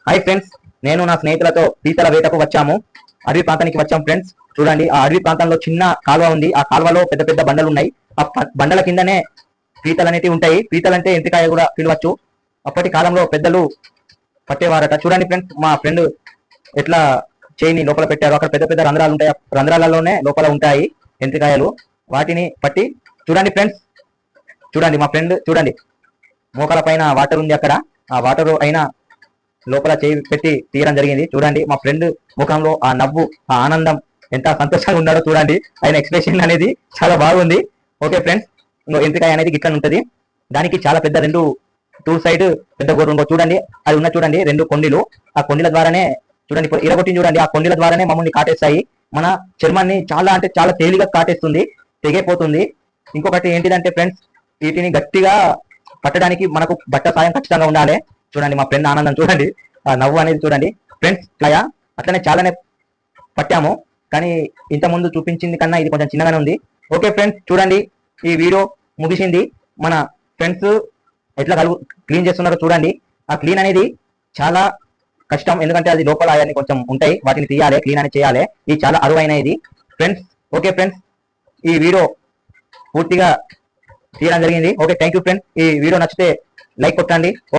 Hi friends, నేను నా స్నేహితులతో పీతల వేటకు వచ్చాము. అడవి ప్రాంతానికి వచ్చాము ఫ్రెండ్స్. చూడండి, ఆ అడవి ప్రాంతంలో చిన్న కాలువ ఉంది. ఆ కాలువలో పెద్ద పెద్ద బండలు ఉన్నాయి. ఆ బండల కిందనే పీతలు అనేవి ఉంటాయి. పీతలు అంటే ఎంటికాయ కూడా పిలవచ్చు. అప్పటి కాలంలో పెద్దలు పట్టేవారట. చూడండి ఫ్రెండ్స్, మా ఫ్రెండ్ ఎట్లా చేయిని లోపల పెట్టారు. అక్కడ పెద్ద పెద్ద రంధ్రాలు ఉంటాయి. రంధ్రాలలోనే లోపల ఉంటాయి ఎంటికాయలు. వాటిని పట్టి చూడండి ఫ్రెండ్స్. చూడండి మా ఫ్రెండ్, చూడండి మోకాల పైన వాటర్ ఉంది. అక్కడ ఆ వాటర్ అయినా లోపల చేయి పెట్టి తీయడం జరిగింది. చూడండి మా ఫ్రెండ్ ముఖంలో ఆ నవ్వు, ఆ ఆనందం, ఎంత సంతోషంగా ఉన్నాడో చూడండి. ఆయన ఎక్స్ప్రెషన్ అనేది చాలా బాగుంది. ఓకే ఫ్రెండ్స్, ఎంపికాయ అనేది గిట్ల ఉంటుంది. దానికి చాలా పెద్ద రెండు టూ సైడ్ పెద్ద గోరు ఇంకో చూడండి, అది ఉన్న చూడండి రెండు కొండలు. ఆ కొండల ద్వారానే చూడండి, ఇరగొట్టింది చూడండి. ఆ కొండల ద్వారానే మమ్మల్ని కాటేస్తాయి. మన చర్మాన్ని చాలా అంటే చాలా తేలిగా కాటేస్తుంది, తెగైపోతుంది. ఇంకొకటి ఏంటిదంటే ఫ్రెండ్స్, వీటిని గట్టిగా పట్టడానికి మనకు బట్ట సాయం ఖచ్చితంగా ఉండాలి. చూడండి మా ఫ్రెండ్ ఆనందం చూడండి, ఆ నవ్వు అనేది చూడండి ఫ్రెండ్స్. అట్లనే చాలానే పట్టాము, కానీ ఇంత ముందు చూపించింది కన్నా ఇది కొంచెం చిన్నగానే ఉంది. ఓకే ఫ్రెండ్స్, చూడండి ఈ వీడియో ముగిసింది. మన ఫ్రెండ్స్ ఎట్లా క్లీన్ చేస్తున్నారో చూడండి. ఆ క్లీన్ అనేది చాలా కష్టం, ఎందుకంటే అది లోపల అవన్నీ కొంచెం ఉంటాయి, వాటిని తీయాలి, క్లీన్ అనేది చేయాలి. ఇది చాలా అరువైన ఇది ఫ్రెండ్స్. ఓకే ఫ్రెండ్స్, ఈ వీడియో పూర్తిగా తీయడం జరిగింది. Okay, thank you friends. ఈ వీడియో నచ్చితే లైక్ కొట్టండి.